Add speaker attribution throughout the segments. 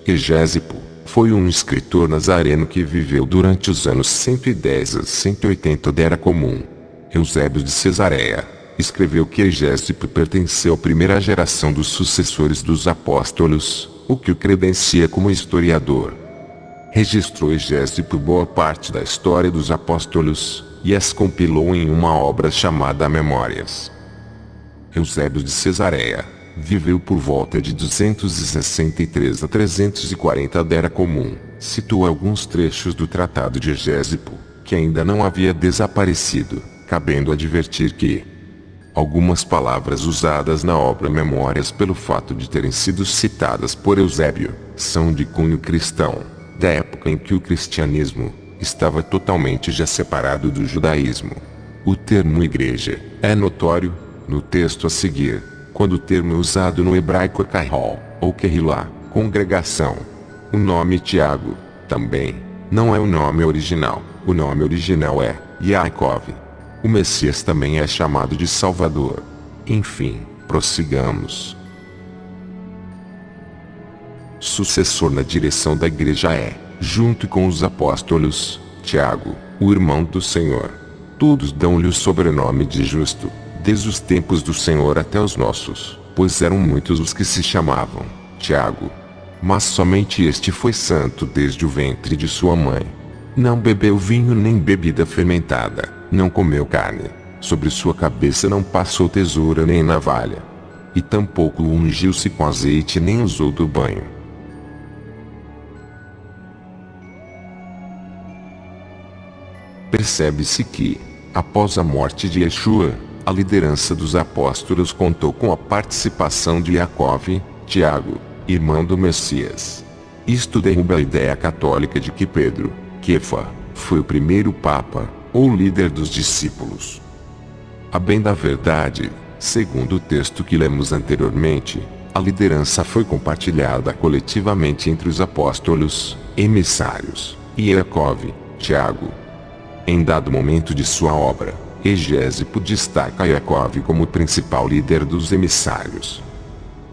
Speaker 1: Egésipo foi um escritor nazareno que viveu durante os anos 110 a 180 da Era Comum. Eusébio de Cesareia escreveu que Egésipo pertenceu à primeira geração dos sucessores dos apóstolos, o que o credencia como historiador. Registrou Egésipo boa parte da história dos apóstolos, e as compilou em uma obra chamada Memórias. Eusébio de Cesareia viveu por volta de 263 a 340 da Era Comum. Citou alguns trechos do Tratado de Egésipo, que ainda não havia desaparecido, cabendo advertir que algumas palavras usadas na obra Memórias pelo fato de terem sido citadas por Eusébio, são de cunho cristão, da época em que o cristianismo estava totalmente já separado do judaísmo. O termo igreja é notório no texto a seguir, quando o termo é usado no hebraico é kahal, ou kehilá, congregação. O nome Tiago, também, não é o nome original. O nome original é Yaakov. O Messias também é chamado de Salvador. Enfim, prossigamos. Sucessor na direção da igreja é, junto com os apóstolos, Tiago, o irmão do Senhor. Todos dão-lhe o sobrenome de justo, desde os tempos do Senhor até os nossos, pois eram muitos os que se chamavam Tiago. Mas somente este foi santo desde o ventre de sua mãe. Não bebeu vinho nem bebida fermentada, não comeu carne, sobre sua cabeça não passou tesoura nem navalha, e tampouco ungiu-se com azeite nem usou do banho. Percebe-se que, após a morte de Yeshua, a liderança dos apóstolos contou com a participação de Yaakov, Tiago, irmão do Messias. Isto derruba a ideia católica de que Pedro, Kefa, foi o primeiro papa, ou líder dos discípulos. A bem da verdade, segundo o texto que lemos anteriormente, a liderança foi compartilhada coletivamente entre os apóstolos, emissários, e Yaakov, Tiago. Em dado momento de sua obra, Egésipo destaca Yaakov como o principal líder dos emissários.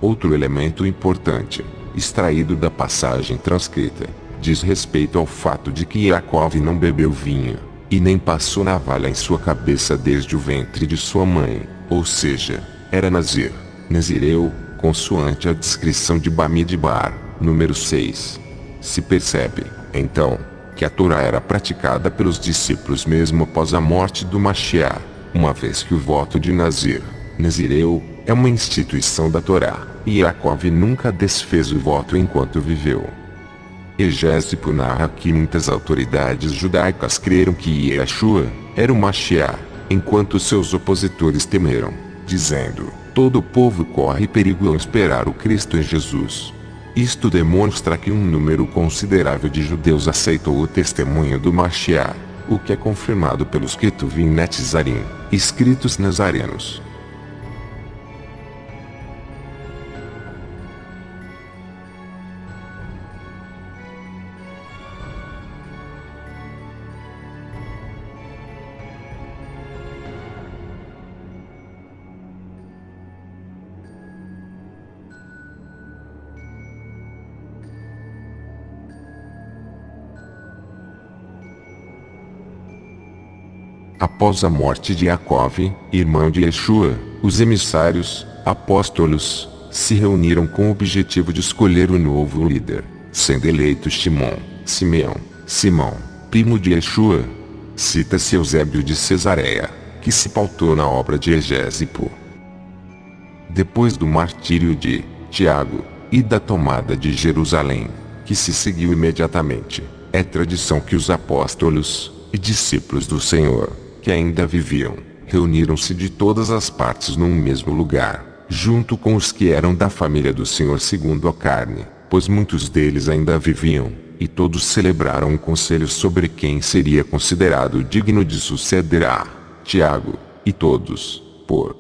Speaker 1: Outro elemento importante, extraído da passagem transcrita, diz respeito ao fato de que Yaakov não bebeu vinho, e nem passou navalha em sua cabeça desde o ventre de sua mãe, ou seja, era Nazir, Nazireu, consoante a descrição de Bamidbar, número 6. Se percebe, então, que a Torá era praticada pelos discípulos mesmo após a morte do Mashiach, uma vez que o voto de Nazir, Nazireu, é uma instituição da Torá, e Yaakov nunca desfez o voto enquanto viveu. Egésipo narra que muitas autoridades judaicas creram que Yeshua era o Mashiach, enquanto seus opositores temeram, dizendo: todo o povo corre perigo ao esperar o Cristo em Jesus. Isto demonstra que um número considerável de judeus aceitou o testemunho do Mashiach, o que é confirmado pelos Ketuvim Netzarim, escritos nazarenos. Após a morte de Yaakov, irmão de Yeshua, os emissários, apóstolos, se reuniram com o objetivo de escolher o novo líder, sendo eleito Simão, primo de Yeshua. Cita-se Eusébio de Cesareia, que se pautou na obra de Egésipo. Depois do martírio de Tiago, e da tomada de Jerusalém, que se seguiu imediatamente, é tradição que os apóstolos e discípulos do Senhor, que ainda viviam, reuniram-se de todas as partes num mesmo lugar, junto com os que eram da família do Senhor segundo a carne, pois muitos deles ainda viviam, e todos celebraram um conselho sobre quem seria considerado digno de suceder a Tiago, e todos, por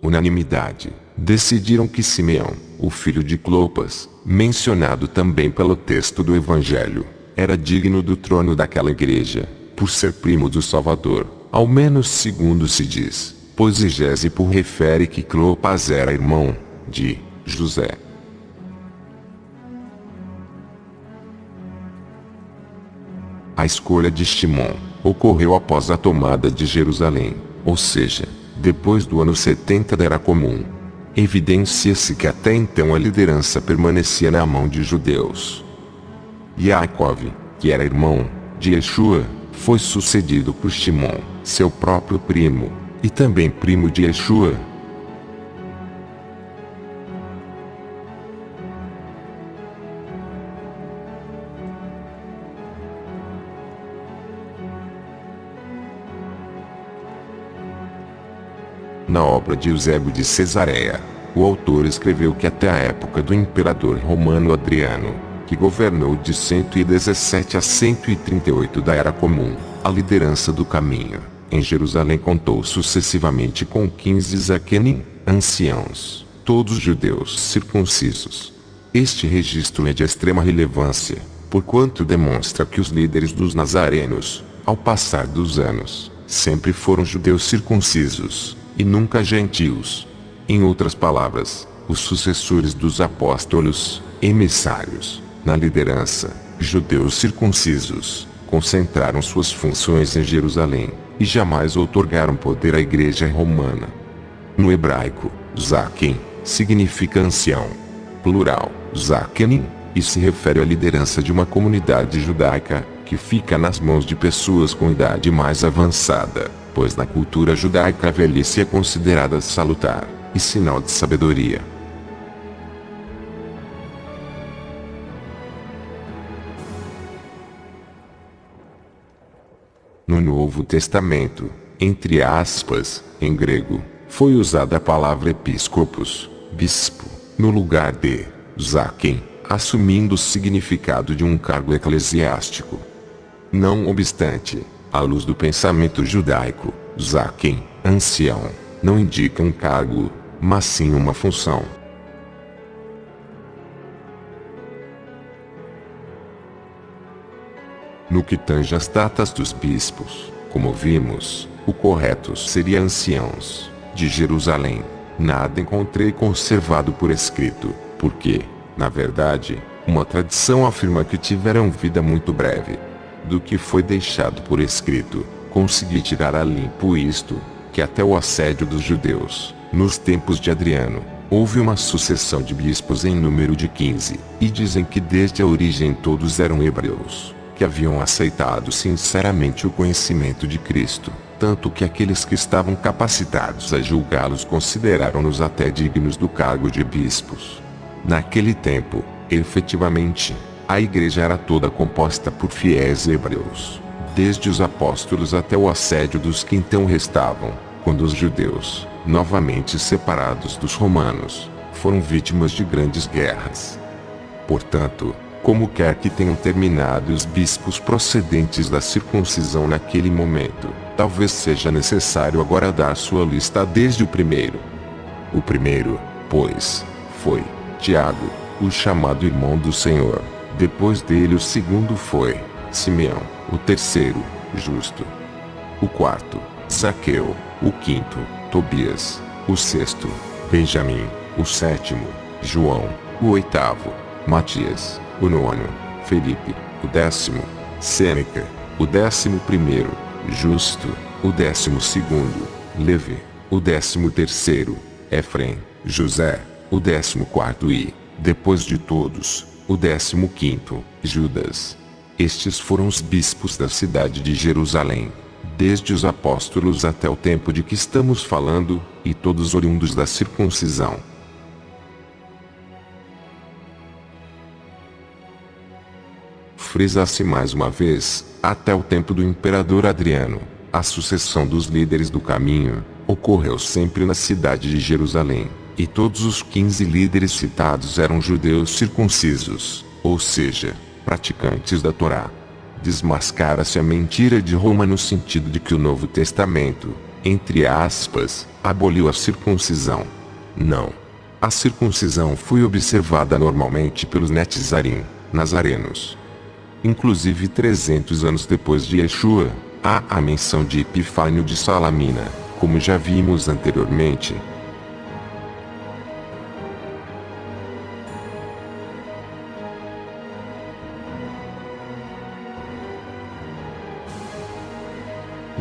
Speaker 1: unanimidade, decidiram que Simeão, o filho de Clopas, mencionado também pelo texto do Evangelho, era digno do trono daquela igreja, por ser primo do Salvador. Ao menos segundo se diz, pois Egésipo refere que Clopas era irmão de José. A escolha de Shimon ocorreu após a tomada de Jerusalém, ou seja, depois do ano 70 da Era Comum. Evidencia-se que até então a liderança permanecia na mão de judeus. Yaakov, que era irmão de Yeshua, foi sucedido por Shimon, seu próprio primo, e também primo de Yeshua. Na obra de Eusébio de Cesareia, o autor escreveu que até a época do imperador romano Adriano, que governou de 117 a 138 da Era Comum, a liderança do caminho em Jerusalém contou sucessivamente com 15 zakenim, anciãos, todos judeus circuncisos. Este registro é de extrema relevância, porquanto demonstra que os líderes dos nazarenos, ao passar dos anos, sempre foram judeus circuncisos, e nunca gentios. Em outras palavras, os sucessores dos apóstolos, emissários, na liderança, judeus circuncisos, concentraram suas funções em Jerusalém, e jamais outorgaram poder à igreja romana. No hebraico, zaken significa ancião, plural, zakenim, e se refere à liderança de uma comunidade judaica, que fica nas mãos de pessoas com idade mais avançada, pois na cultura judaica a velhice é considerada salutar, e sinal de sabedoria. No Novo Testamento, entre aspas, em grego, foi usada a palavra episcopos, bispo, no lugar de zaken, assumindo o significado de um cargo eclesiástico. Não obstante, à luz do pensamento judaico, zaken, ancião, não indica um cargo, mas sim uma função. No que tange às datas dos bispos, como vimos, o correto seria anciãos de Jerusalém. Nada encontrei conservado por escrito, porque, na verdade, uma tradição afirma que tiveram vida muito breve. Do que foi deixado por escrito, consegui tirar a limpo isto, que até o assédio dos judeus, nos tempos de Adriano, houve uma sucessão de bispos em número de 15, e dizem que desde a origem todos eram hebreus, que haviam aceitado sinceramente o conhecimento de Cristo, tanto que aqueles que estavam capacitados a julgá-los consideraram-nos até dignos do cargo de bispos. Naquele tempo, efetivamente, a igreja era toda composta por fiéis hebreus, desde os apóstolos até o assédio dos que então restavam, quando os judeus, novamente separados dos romanos, foram vítimas de grandes guerras. Portanto, como quer que tenham terminado os bispos procedentes da circuncisão naquele momento, talvez seja necessário agora dar sua lista desde o primeiro. O primeiro, pois, foi Tiago, o chamado irmão do Senhor. Depois dele o segundo foi Simeão, o terceiro, Justo. O quarto, Zaqueu. O quinto, Tobias. O sexto, Benjamim. O sétimo, João. O oitavo, Matias. O nono, Felipe. O décimo, Sêneca. O 11º, Justo. O 12º, Levi. O 13º, Efrem. José. O 14º e, depois de todos, o 15º, Judas. Estes foram os bispos da cidade de Jerusalém, desde os apóstolos até o tempo de que estamos falando, e todos oriundos da circuncisão. Frisa-se mais uma vez, até o tempo do imperador Adriano, a sucessão dos líderes do caminho ocorreu sempre na cidade de Jerusalém. E todos os 15 líderes citados eram judeus circuncisos, ou seja, praticantes da Torá. Desmascara-se a mentira de Roma no sentido de que o Novo Testamento, entre aspas, aboliu a circuncisão. Não. A circuncisão foi observada normalmente pelos netzarim, nazarenos. Inclusive 300 anos depois de Yeshua, há a menção de Epifânio de Salamina, como já vimos anteriormente.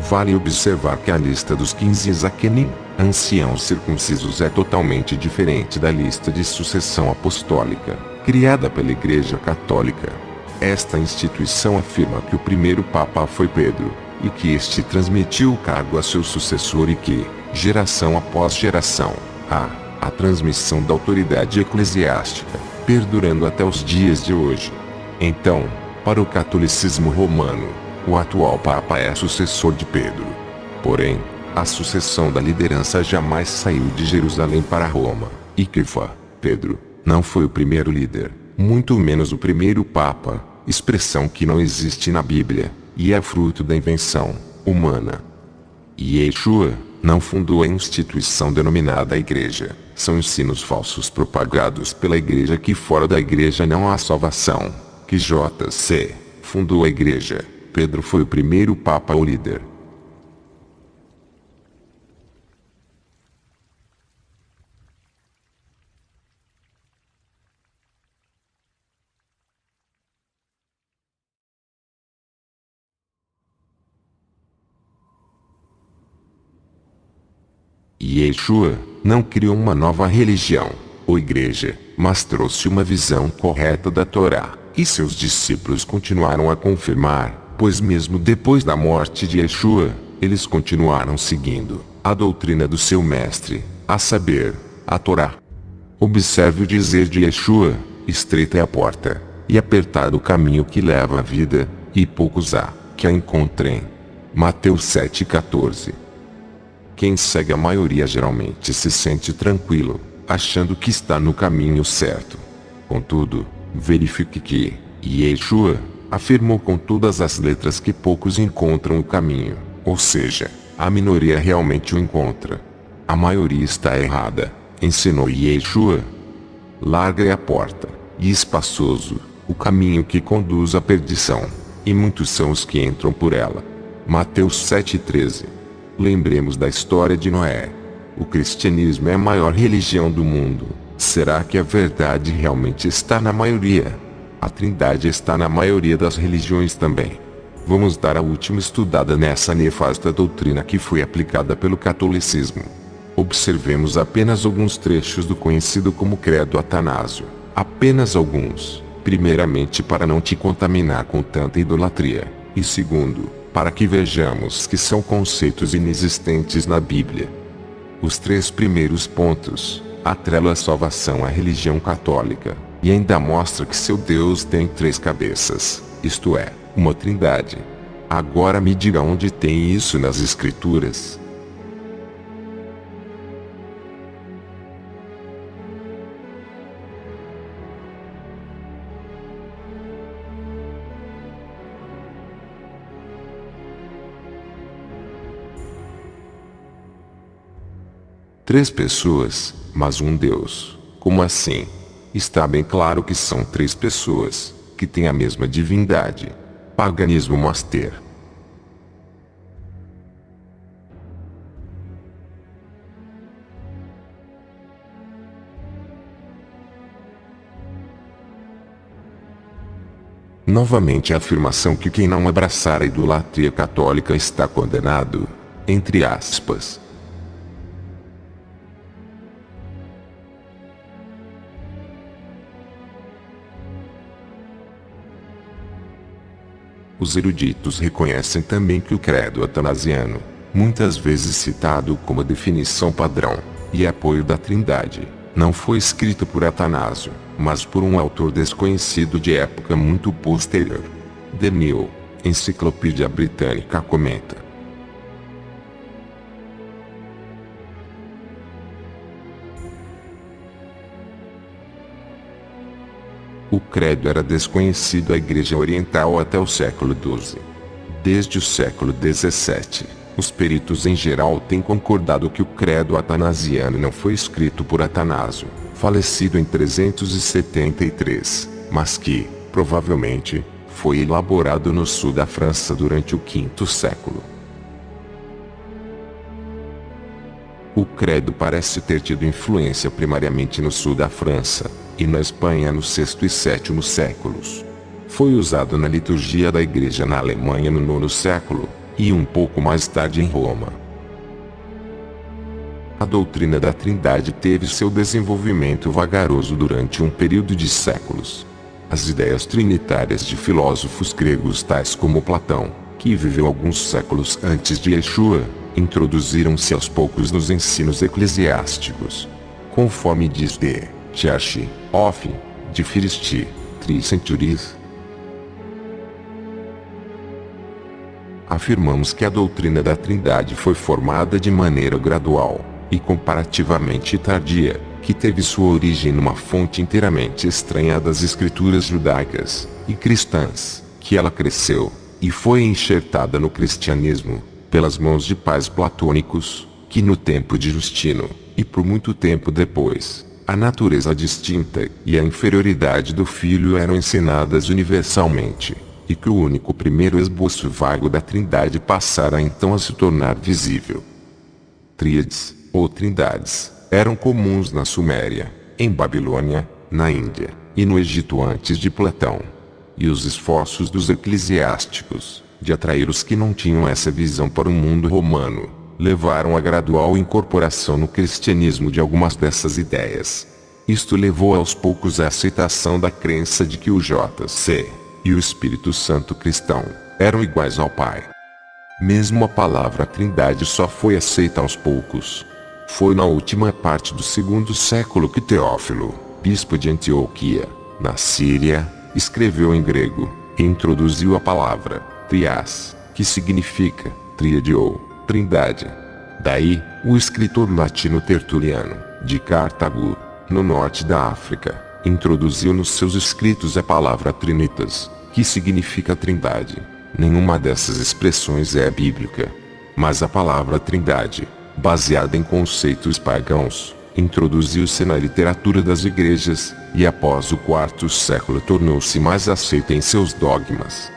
Speaker 1: Vale observar que a lista dos 15 Zaquenim, anciãos circuncisos, é totalmente diferente da lista de sucessão apostólica, criada pela Igreja Católica. Esta instituição afirma que o primeiro Papa foi Pedro, e que este transmitiu o cargo a seu sucessor e que, geração após geração, a transmissão da autoridade eclesiástica, perdurando até os dias de hoje. Então, para o catolicismo romano, o atual Papa é sucessor de Pedro. Porém, a sucessão da liderança jamais saiu de Jerusalém para Roma, e Kefa, Pedro, não foi o primeiro líder, muito menos o primeiro Papa, expressão que não existe na Bíblia, e é fruto da invenção humana. E Yeshua não fundou a instituição denominada Igreja. São ensinos falsos propagados pela Igreja que fora da Igreja não há salvação. Que JC fundou a Igreja. Pedro foi o primeiro Papa ou líder. E Yeshua não criou uma nova religião, ou igreja, mas trouxe uma visão correta da Torá, e seus discípulos continuaram a confirmar, pois mesmo depois da morte de Yeshua, eles continuaram seguindo a doutrina do seu mestre, a saber, a Torá. Observe o dizer de Yeshua: estreita é a porta, e apertado o caminho que leva à vida, e poucos há que a encontrem. Mateus 7,14. Quem segue a maioria geralmente se sente tranquilo, achando que está no caminho certo. Contudo, verifique que Yeshua afirmou com todas as letras que poucos encontram o caminho, ou seja, a minoria realmente o encontra. A maioria está errada, ensinou Yeshua. Larga é a porta, e espaçoso, o caminho que conduz à perdição, e muitos são os que entram por ela. Mateus 7,13. Lembremos da história de Noé. O cristianismo é a maior religião do mundo. Será que a verdade realmente está na maioria? A Trindade está na maioria das religiões também. Vamos dar a última estudada nessa nefasta doutrina que foi aplicada pelo catolicismo. Observemos apenas alguns trechos do conhecido como Credo Atanásio. Apenas alguns. Primeiramente, para não te contaminar com tanta idolatria. E segundo, para que vejamos que são conceitos inexistentes na Bíblia. Os 3 primeiros pontos: atrela a salvação à religião católica, e ainda mostra que seu Deus tem 3 cabeças, isto é, uma trindade. Agora me diga onde tem isso nas Escrituras. Três pessoas, mas um Deus. Como assim? Está bem claro que são 3 pessoas, que têm a mesma divindade. Paganismo master. Novamente a afirmação que quem não abraçar a idolatria católica está condenado, entre aspas. Os eruditos reconhecem também que o credo atanasiano, muitas vezes citado como definição padrão e apoio da Trindade, não foi escrito por Atanásio, mas por um autor desconhecido de época muito posterior. DeMille, Enciclopédia Britânica, comenta: o credo era desconhecido à Igreja Oriental até o século XII. Desde o século XVII, os peritos em geral têm concordado que o credo atanasiano não foi escrito por Atanásio, falecido em 373, mas que, provavelmente, foi elaborado no sul da França durante o V século. O credo parece ter tido influência primariamente no sul da França, e na Espanha no VI e VII séculos. Foi usado na liturgia da Igreja na Alemanha no IX século, e um pouco mais tarde em Roma. A doutrina da Trindade teve seu desenvolvimento vagaroso durante um período de séculos. As ideias trinitárias de filósofos gregos tais como Platão, que viveu alguns séculos antes de Yeshua, introduziram-se aos poucos nos ensinos eclesiásticos. Conforme diz D. Church of the First 3 Centuries, afirmamos que a doutrina da Trindade foi formada de maneira gradual e comparativamente tardia, que teve sua origem numa fonte inteiramente estranha das escrituras judaicas e cristãs, que ela cresceu e foi enxertada no cristianismo pelas mãos de pais platônicos, que no tempo de Justino, e por muito tempo depois, a natureza distinta e a inferioridade do Filho eram ensinadas universalmente, e que o único primeiro esboço vago da Trindade passara então a se tornar visível. Tríades, ou trindades, eram comuns na Suméria, em Babilônia, na Índia, e no Egito antes de Platão. E os esforços dos eclesiásticos, de atrair os que não tinham essa visão para o mundo romano, levaram à gradual incorporação no cristianismo de algumas dessas ideias. Isto levou aos poucos à aceitação da crença de que o JC e o Espírito Santo cristão eram iguais ao Pai. Mesmo a palavra Trindade só foi aceita aos poucos. Foi na última parte do segundo século que Teófilo, bispo de Antioquia, na Síria, escreveu em grego e introduziu a palavra trias, que significa tríade ou trindade. Daí, o escritor latino Tertuliano, de Cartago, no norte da África, introduziu nos seus escritos a palavra trinitas, que significa trindade. Nenhuma dessas expressões é bíblica. Mas a palavra trindade, baseada em conceitos pagãos, introduziu-se na literatura das igrejas, e após o quarto século tornou-se mais aceita em seus dogmas.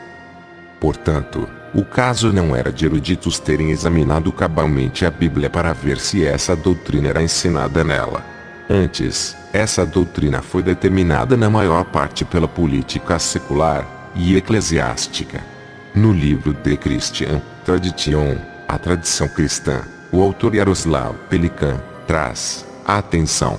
Speaker 1: Portanto, o caso não era de eruditos terem examinado cabalmente a Bíblia para ver se essa doutrina era ensinada nela. Antes, essa doutrina foi determinada na maior parte pela política secular e eclesiástica. No livro De Christian Tradition, a tradição cristã, o autor Yaroslav Pelikan traz a atenção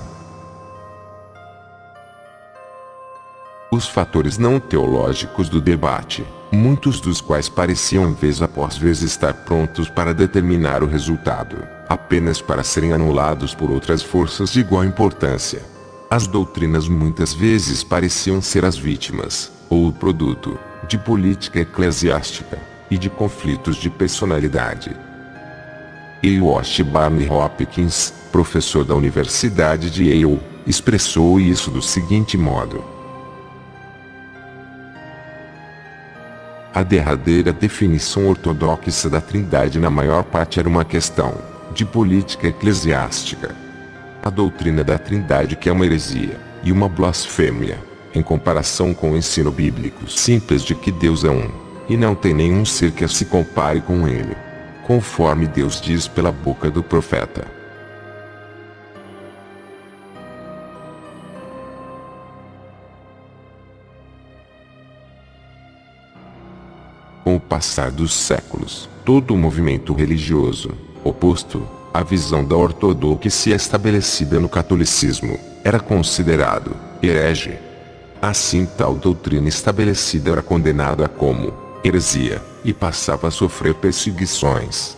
Speaker 1: os fatores não teológicos do debate, muitos dos quais pareciam vez após vez estar prontos para determinar o resultado, apenas para serem anulados por outras forças de igual importância. As doutrinas muitas vezes pareciam ser as vítimas, ou o produto, de política eclesiástica, e de conflitos de personalidade. E Wash Barney Hopkins, professor da Universidade de Yale, expressou isso do seguinte modo: a derradeira definição ortodoxa da Trindade na maior parte era uma questão de política eclesiástica. A doutrina da Trindade que é uma heresia e uma blasfêmia, em comparação com o ensino bíblico simples de que Deus é um, e não tem nenhum ser que se compare com ele, conforme Deus diz pela boca do profeta. Com o passar dos séculos, todo o movimento religioso, oposto à visão da ortodoxia estabelecida no catolicismo, era considerado herege. Assim, tal doutrina estabelecida era condenada como heresia, e passava a sofrer perseguições.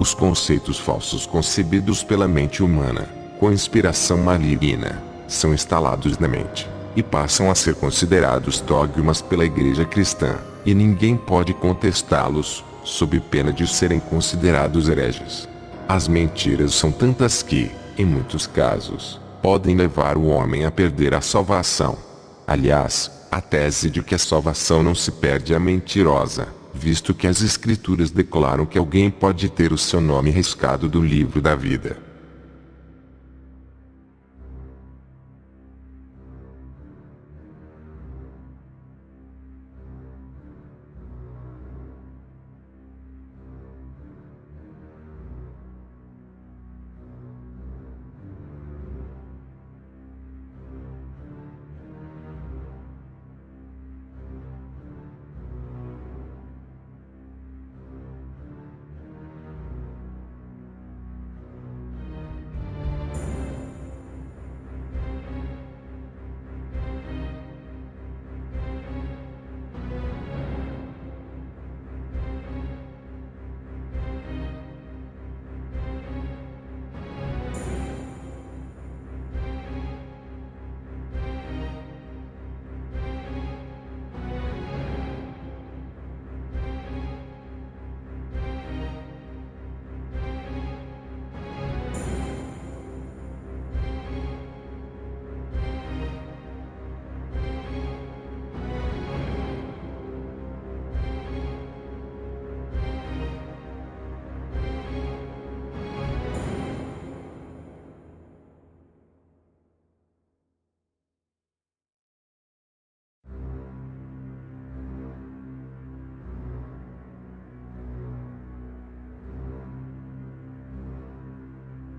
Speaker 1: Os conceitos falsos concebidos pela mente humana, com inspiração maligna, são instalados na mente, e passam a ser considerados dogmas pela Igreja cristã, e ninguém pode contestá-los, sob pena de serem considerados hereges. As mentiras são tantas que, em muitos casos, podem levar o homem a perder a salvação. Aliás, a tese de que a salvação não se perde é mentirosa, visto que as Escrituras declaram que alguém pode ter o seu nome riscado do livro da vida.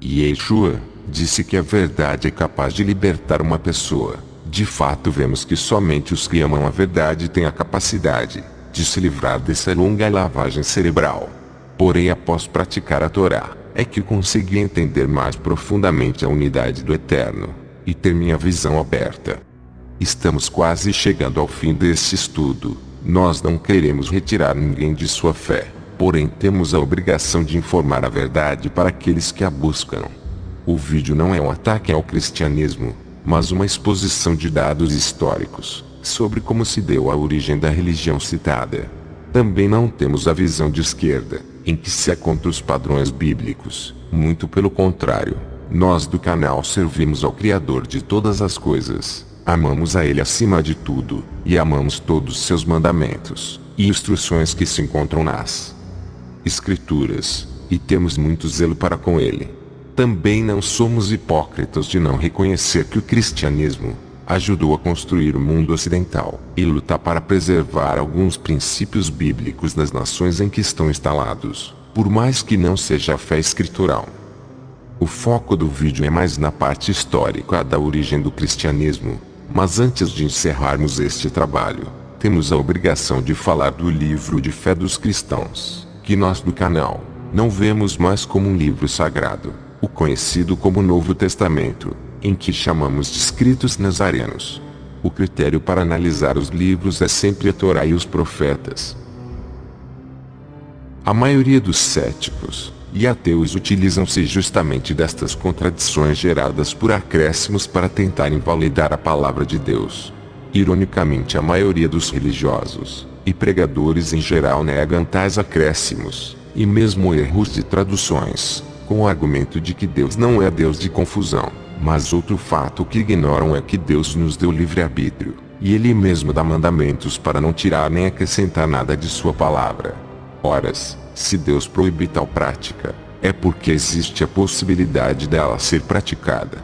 Speaker 1: E Yeshua disse que a verdade é capaz de libertar uma pessoa. De fato, vemos que somente os que amam a verdade têm a capacidade de se livrar dessa longa lavagem cerebral. Porém, após praticar a Torá, é que consegui entender mais profundamente a unidade do Eterno e ter minha visão aberta. Estamos quase chegando ao fim deste estudo. Nós não queremos retirar ninguém de sua fé, porém temos a obrigação de informar a verdade para aqueles que a buscam. O vídeo não é um ataque ao cristianismo, mas uma exposição de dados históricos sobre como se deu a origem da religião citada. Também não temos a visão de esquerda, em que se é contra os padrões bíblicos. Muito pelo contrário, nós do canal servimos ao Criador de todas as coisas, amamos a Ele acima de tudo, e amamos todos os seus mandamentos e instruções que se encontram nas Escrituras, e temos muito zelo para com Ele. Também não somos hipócritas de não reconhecer que o cristianismo ajudou a construir o mundo ocidental e lutar para preservar alguns princípios bíblicos das nações em que estão instalados, por mais que não seja a fé escritural. O foco do vídeo é mais na parte histórica da origem do cristianismo, mas antes de encerrarmos este trabalho, temos a obrigação de falar do livro de fé dos cristãos, que nós do canal não vemos mais como um livro sagrado, o conhecido como Novo Testamento, em que chamamos de escritos nazarenos. O critério para analisar os livros é sempre a Torá e os profetas. A maioria dos céticos e ateus utilizam-se justamente destas contradições geradas por acréscimos para tentar invalidar a palavra de Deus. Ironicamente, a maioria dos religiosos e pregadores em geral negam tais acréscimos, e mesmo erros de traduções, com o argumento de que Deus não é Deus de confusão. Mas outro fato que ignoram é que Deus nos deu livre-arbítrio, e Ele mesmo dá mandamentos para não tirar nem acrescentar nada de sua palavra. Ora, se Deus proíbe tal prática, é porque existe a possibilidade dela ser praticada.